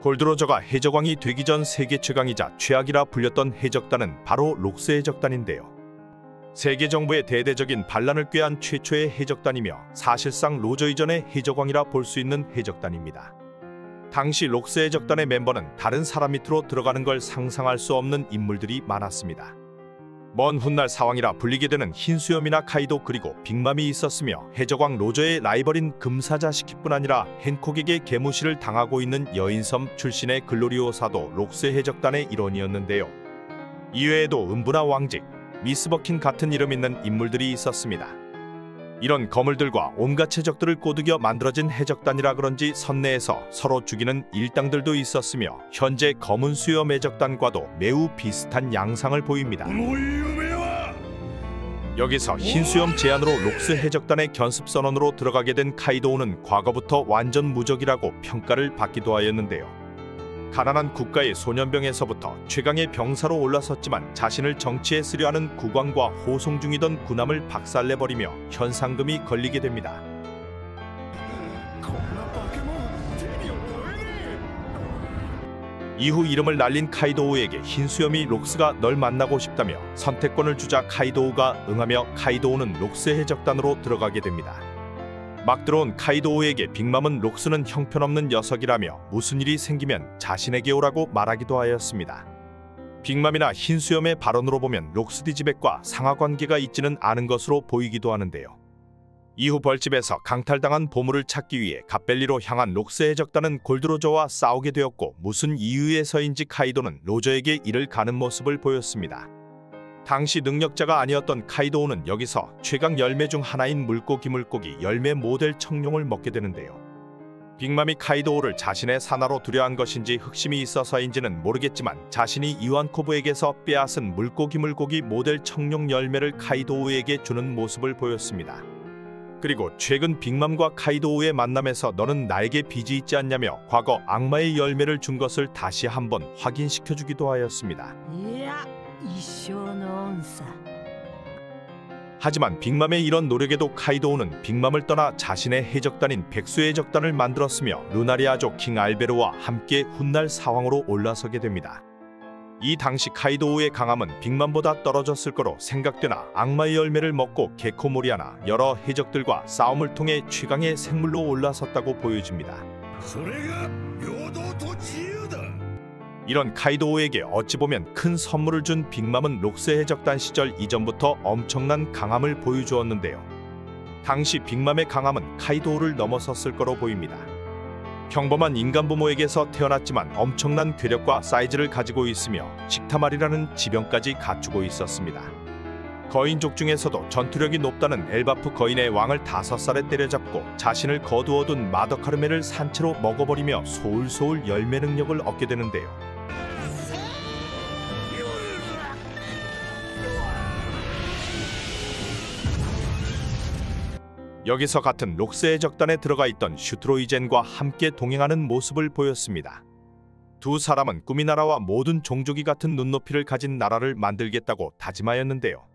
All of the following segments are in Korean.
골드로저가 해적왕이 되기 전 세계 최강이자 최악이라 불렸던 해적단은 바로 록스 해적단인데요. 세계 정부의 대대적인 반란을 꾀한 최초의 해적단이며 사실상 로저 이전의 해적왕이라 볼 수 있는 해적단입니다. 당시 록스 해적단의 멤버는 다른 사람 밑으로 들어가는 걸 상상할 수 없는 인물들이 많았습니다. 먼 훗날 사왕이라 불리게 되는 흰수염이나 카이도 그리고 빅맘이 있었으며 해적왕 로저의 라이벌인 금사자 시키뿐 아니라 헨콕에게 개무시를 당하고 있는 여인섬 출신의 글로리오사도 록스 해적단의 일원이었는데요. 이외에도 음부나 왕직, 미스버킨 같은 이름 있는 인물들이 있었습니다. 이런 거물들과 온갖 해적들을 꼬드겨 만들어진 해적단이라 그런지 선내에서 서로 죽이는 일당들도 있었으며 현재 검은 수염 해적단과도 매우 비슷한 양상을 보입니다. 여기서 흰수염 제안으로 록스 해적단의 견습 선언으로 들어가게 된 카이도우는 과거부터 완전 무적이라고 평가를 받기도 하였는데요. 가난한 국가의 소년병에서부터 최강의 병사로 올라섰지만 자신을 정치에 쓰려하는 국왕과 호송 중이던 군함을 박살내버리며 현상금이 걸리게 됩니다. 이후 이름을 날린 카이도우에게 흰수염이 록스가 널 만나고 싶다며 선택권을 주자 카이도우가 응하며 카이도우는 록스 해적단으로 들어가게 됩니다. 막 들어온 카이도우에게 빅맘은 록스는 형편없는 녀석이라며 무슨 일이 생기면 자신에게 오라고 말하기도 하였습니다. 빅맘이나 흰수염의 발언으로 보면 록스 디지백과 상하관계가 있지는 않은 것으로 보이기도 하는데요. 이후 벌집에서 강탈당한 보물을 찾기 위해 갓벨리로 향한 록스 해적단은 골드로저와 싸우게 되었고 무슨 이유에서인지 카이도는 로저에게 이를 가는 모습을 보였습니다. 당시 능력자가 아니었던 카이도우는 여기서 최강 열매 중 하나인 물고기 열매 모델 청룡을 먹게 되는데요. 빅맘이 카이도우를 자신의 사나로 두려한 것인지 흑심이 있어서인지는 모르겠지만 자신이 이완코브에게서 빼앗은 물고기 모델 청룡 열매를 카이도우에게 주는 모습을 보였습니다. 그리고 최근 빅맘과 카이도우의 만남에서 너는 나에게 빚이 있지 않냐며 과거 악마의 열매를 준 것을 다시 한번 확인시켜주기도 하였습니다. 하지만 빅맘의 이런 노력에도 카이도우는 빅맘을 떠나 자신의 해적단인 백수 해적단을 만들었으며 루나리아족 킹 알베르와 함께 훗날 사왕으로 올라서게 됩니다. 이 당시 카이도우의 강함은 빅맘보다 떨어졌을 거로 생각되나 악마의 열매를 먹고 게코모리아나 여러 해적들과 싸움을 통해 최강의 생물로 올라섰다고 보여집니다. 이런 카이도우에게 어찌 보면 큰 선물을 준 빅맘은 록스 해적단 시절 이전부터 엄청난 강함을 보여주었는데요. 당시 빅맘의 강함은 카이도우를 넘어섰을 거로 보입니다. 평범한 인간 부모에게서 태어났지만 엄청난 괴력과 사이즈를 가지고 있으며 식타말이라는 지병까지 갖추고 있었습니다. 거인족 중에서도 전투력이 높다는 엘바프 거인의 왕을 5살에 때려잡고 자신을 거두어둔 마더카르메를 산채로 먹어버리며 소울소울 열매 능력을 얻게 되는데요. 여기서 같은 록스 해적단에 들어가 있던 슈트로이젠과 함께 동행하는 모습을 보였습니다. 두 사람은 꿈이 나라와 모든 종족이 같은 눈높이를 가진 나라를 만들겠다고 다짐하였는데요.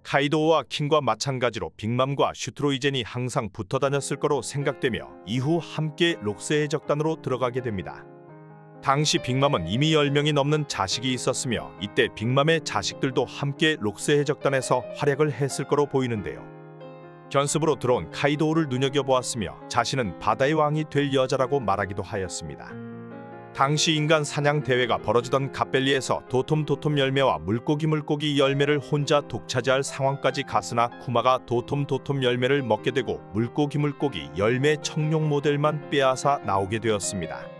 카이도우와 킹과 마찬가지로 빅맘과 슈트로이젠이 항상 붙어 다녔을 거로 생각되며 이후 함께 록스 해적단으로 들어가게 됩니다. 당시 빅맘은 이미 10명이 넘는 자식이 있었으며 이때 빅맘의 자식들도 함께 록스 해적단에서 활약을 했을 거로 보이는데요. 견습으로 들어온 카이도우를 눈여겨보았으며 자신은 바다의 왕이 될 여자라고 말하기도 하였습니다. 당시 인간 사냥 대회가 벌어지던 갓벨리에서 도톰 열매와 물고기 열매를 혼자 독차지할 상황까지 갔으나 쿠마가 도톰 열매를 먹게 되고 물고기 열매 청룡 모델만 빼앗아 나오게 되었습니다.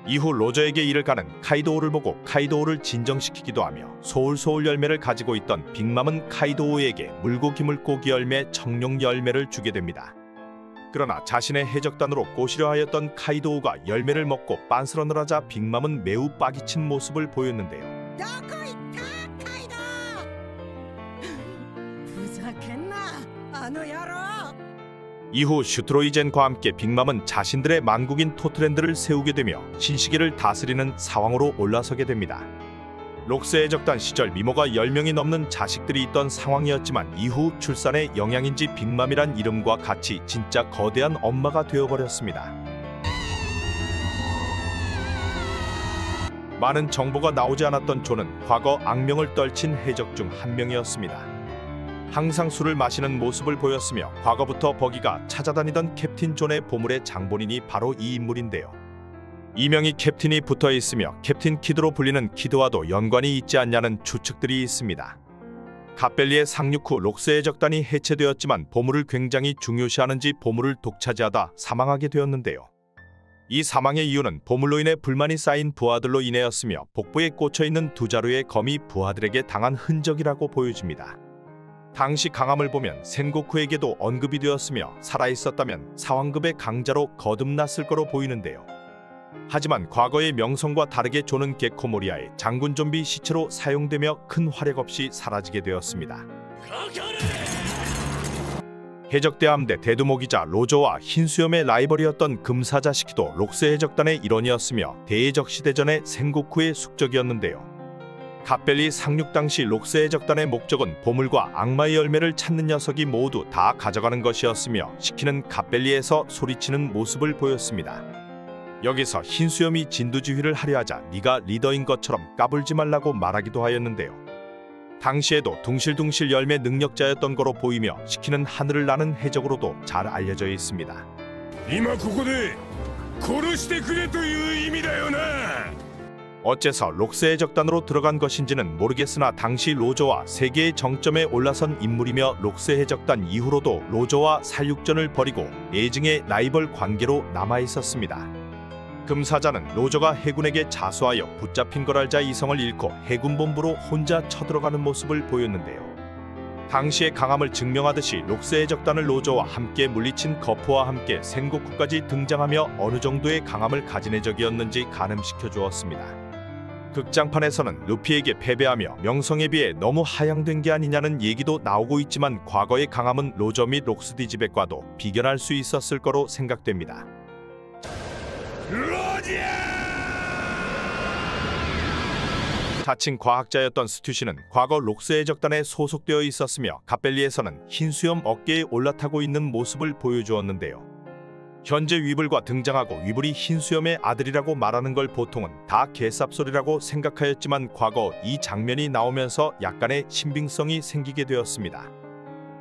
이후 로저에게 이를 가는 카이도우를 보고 카이도우를 진정시키기도 하며 소울소울 열매를 가지고 있던 빅맘은 카이도우에게 물고기 열매 청룡 열매를 주게 됩니다. 그러나 자신의 해적단으로 꼬시려 하였던 카이도우가 열매를 먹고 빤스런을 하자 빅맘은 매우 빠기친 모습을 보였는데요. 이후 슈트로이젠과 함께 빅맘은 자신들의 만국인 토트랜드를 세우게 되며 신시계를 다스리는 사왕으로 올라서게 됩니다. 록스 해적단 시절 미모가 10명이 넘는 자식들이 있던 상황이었지만 이후 출산의 영향인지 빅맘이란 이름과 같이 진짜 거대한 엄마가 되어버렸습니다. 많은 정보가 나오지 않았던 존은 과거 악명을 떨친 해적 중 한 명이었습니다. 항상 술을 마시는 모습을 보였으며 과거부터 버기가 찾아다니던 캡틴 존의 보물의 장본인이 바로 이 인물인데요. 이명이 캡틴이 붙어 있으며 캡틴 키드로 불리는 키드와도 연관이 있지 않냐는 추측들이 있습니다. 갓벨리의 상륙 후 록스의 적단이 해체되었지만 보물을 굉장히 중요시하는지 보물을 독차지하다 사망하게 되었는데요. 이 사망의 이유는 보물로 인해 불만이 쌓인 부하들로 인해였으며 복부에 꽂혀있는 두 자루의 검이 부하들에게 당한 흔적이라고 보여집니다. 당시 강함을 보면 센고쿠에게도 언급이 되었으며 살아있었다면 사왕급의 강자로 거듭났을 거로 보이는데요. 하지만 과거의 명성과 다르게 존은 게코모리아의 장군 좀비 시체로 사용되며 큰 활약 없이 사라지게 되었습니다. 해적대 함대 대두목이자 로저와 흰수염의 라이벌이었던 금사자 시키도 록스 해적단의 일원이었으며 대해적시대전의 센고쿠의 숙적이었는데요. 갓벨리 상륙 당시 록스 해적단의 목적은 보물과 악마의 열매를 찾는 녀석이 모두 다 가져가는 것이었으며 시키는 갓벨리에서 소리치는 모습을 보였습니다. 여기서 흰수염이 진두지휘를 하려 하자 네가 리더인 것처럼 까불지 말라고 말하기도 하였는데요. 당시에도 둥실둥실 열매 능력자였던 거로 보이며 시키는 하늘을 나는 해적으로도 잘 알려져 있습니다. 今ここで殺してくれという意味だよな. 어째서 록스 해적단으로 들어간 것인지는 모르겠으나 당시 로저와 세계의 정점에 올라선 인물이며 록스 해적단 이후로도 로저와 살육전을 벌이고 애증의 라이벌 관계로 남아있었습니다. 금사자는 로저가 해군에게 자수하여 붙잡힌 걸 알자 이성을 잃고 해군본부로 혼자 쳐들어가는 모습을 보였는데요. 당시의 강함을 증명하듯이 록스 해적단을 로저와 함께 물리친 거프와 함께 센고쿠까지 등장하며 어느 정도의 강함을 가진 해적이었는지 가늠시켜 주었습니다. 극장판에서는 루피에게 패배하며 명성에 비해 너무 하향된 게 아니냐는 얘기도 나오고 있지만 과거의 강함은 로저 및 록스 디지백과도 비견할 수 있었을 거로 생각됩니다. 자칭 과학자였던 스튜시는 과거 록스 해적단에 소속되어 있었으며 갓벨리에서는 흰수염 어깨에 올라타고 있는 모습을 보여주었는데요. 현재 위블과 등장하고 위블이 흰수염의 아들이라고 말하는 걸 보통은 다 개쌉소리라고 생각하였지만 과거 이 장면이 나오면서 약간의 신빙성이 생기게 되었습니다.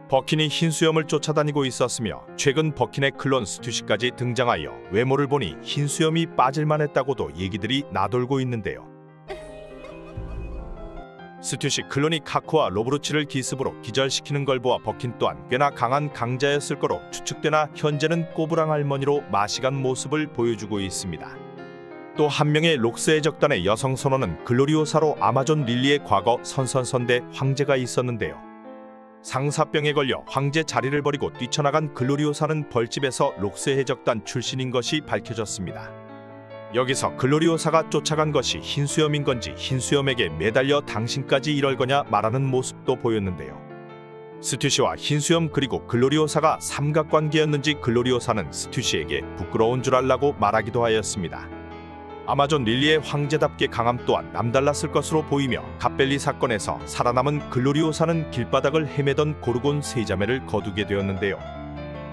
버킨이 흰수염을 쫓아다니고 있었으며 최근 버킨의 클론 스튜시까지 등장하여 외모를 보니 흰수염이 빠질만했다고도 얘기들이 나돌고 있는데요. 스튜시 클론이 카쿠와 로브루치를 기습으로 기절시키는 걸 보아 버킨 또한 꽤나 강한 강자였을 거로 추측되나 현재는 꼬부랑 할머니로 마시간 모습을 보여주고 있습니다. 또 한 명의 록스 해적단의 여성 선원은 글로리오사로 아마존 릴리의 과거 선선선대 황제가 있었는데요. 상사병에 걸려 황제 자리를 버리고 뛰쳐나간 글로리오사는 벌집에서 록스 해적단 출신인 것이 밝혀졌습니다. 여기서 글로리오사가 쫓아간 것이 흰수염인 건지 흰수염에게 매달려 당신까지 이럴 거냐 말하는 모습도 보였는데요. 스튜시와 흰수염 그리고 글로리오사가 삼각관계였는지 글로리오사는 스튜시에게 부끄러운 줄 알라고 말하기도 하였습니다. 아마존 릴리의 황제답게 강함 또한 남달랐을 것으로 보이며 갓벨리 사건에서 살아남은 글로리오사는 길바닥을 헤매던 고르곤 세자매를 거두게 되었는데요.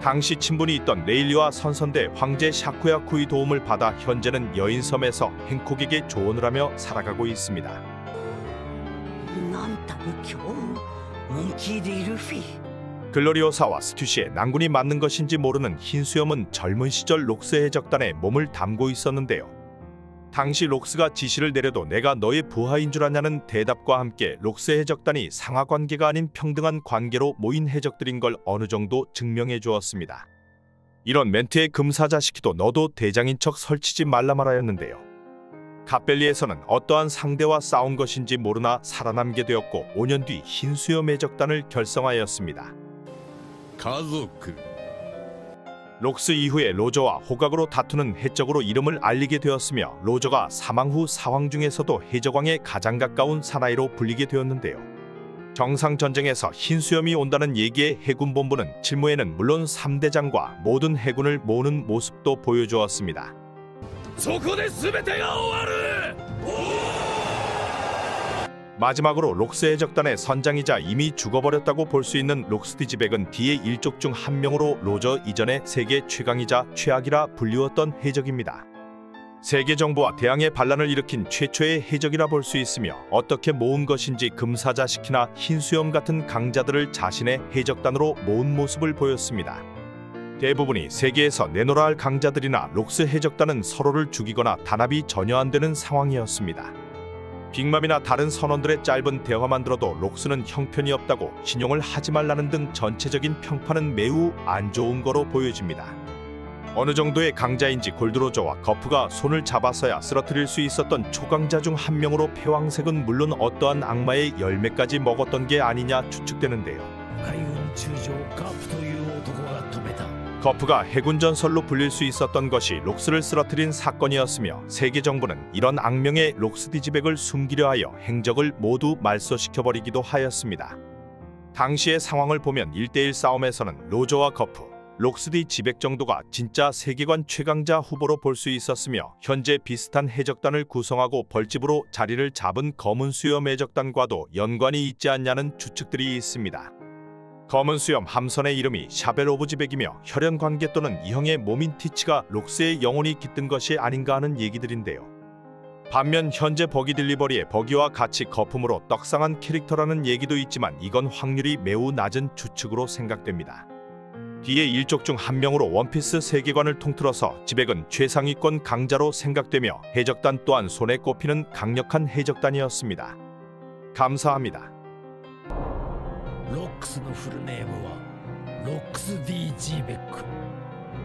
당시 친분이 있던 레일리와 선선대 황제 샤쿠야쿠의 도움을 받아 현재는 여인섬에서 행콕에게 조언을 하며 살아가고 있습니다. 글로리오사와 스튜시의 난군이 맞는 것인지 모르는 흰수염은 젊은 시절 록스 해적단에 몸을 담고 있었는데요. 당시 록스가 지시를 내려도 내가 너의 부하인 줄 아냐는 대답과 함께 록스 해적단이 상하관계가 아닌 평등한 관계로 모인 해적들인 걸 어느 정도 증명해 주었습니다. 이런 멘트에 금사자 시키도 너도 대장인 척 설치지 말라 말하였는데요. 갓벨리에서는 어떠한 상대와 싸운 것인지 모르나 살아남게 되었고 5년 뒤 흰수염 해적단을 결성하였습니다. 가족 록스 이후에 로저와 호각으로 다투는 해적으로 이름을 알리게 되었으며 로저가 사망 후 사왕 중에서도 해적왕에 가장 가까운 사나이로 불리게 되었는데요. 정상전쟁에서 흰수염이 온다는 얘기의 해군본부는 실무에는 물론 3대장과 모든 해군을 모으는 모습도 보여주었습니다. 마지막으로 록스 해적단의 선장이자 이미 죽어버렸다고 볼 수 있는 록스 디지백은 D의 일족 중 한 명으로 로저 이전의 세계 최강이자 최악이라 불리웠던 해적입니다. 세계 정부와 대항해 반란을 일으킨 최초의 해적이라 볼 수 있으며 어떻게 모은 것인지 금사자시키나 흰수염 같은 강자들을 자신의 해적단으로 모은 모습을 보였습니다. 대부분이 세계에서 내놓으라 할 강자들이나 록스 해적단은 서로를 죽이거나 단합이 전혀 안 되는 상황이었습니다. 빅맘이나 다른 선원들의 짧은 대화만 들어도 록스는 형편이 없다고 신용을 하지 말라는 등 전체적인 평판은 매우 안 좋은 거로 보여집니다. 어느 정도의 강자인지 골드로저와 거프가 손을 잡아서야 쓰러뜨릴 수 있었던 초강자 중 한 명으로 패왕색은 물론 어떠한 악마의 열매까지 먹었던 게 아니냐 추측되는데요. 거프가 해군 전설로 불릴 수 있었던 것이 록스를 쓰러뜨린 사건이었으며 세계 정부는 이런 악명의 록스 디지백을 숨기려 하여 행적을 모두 말소시켜버리기도 하였습니다. 당시의 상황을 보면 1대1 싸움에서는 로저와 거프, 록스디 지백 정도가 진짜 세계관 최강자 후보로 볼 수 있었으며 현재 비슷한 해적단을 구성하고 벌집으로 자리를 잡은 검은 수염 해적단과도 연관이 있지 않냐는 추측들이 있습니다. 검은 수염 함선의 이름이 샤벨 오브 지백이며 혈연 관계 또는 이형의 몸인 티치가 록스의 영혼이 깃든 것이 아닌가 하는 얘기들인데요. 반면 현재 버기 딜리버리의 버기와 같이 거품으로 떡상한 캐릭터라는 얘기도 있지만 이건 확률이 매우 낮은 추측으로 생각됩니다. 뒤에 일족 중 한 명으로 원피스 세계관을 통틀어서 지백은 최상위권 강자로 생각되며 해적단 또한 손에 꼽히는 강력한 해적단이었습니다. 감사합니다. ロックスのフルネームはロックス D ジーベック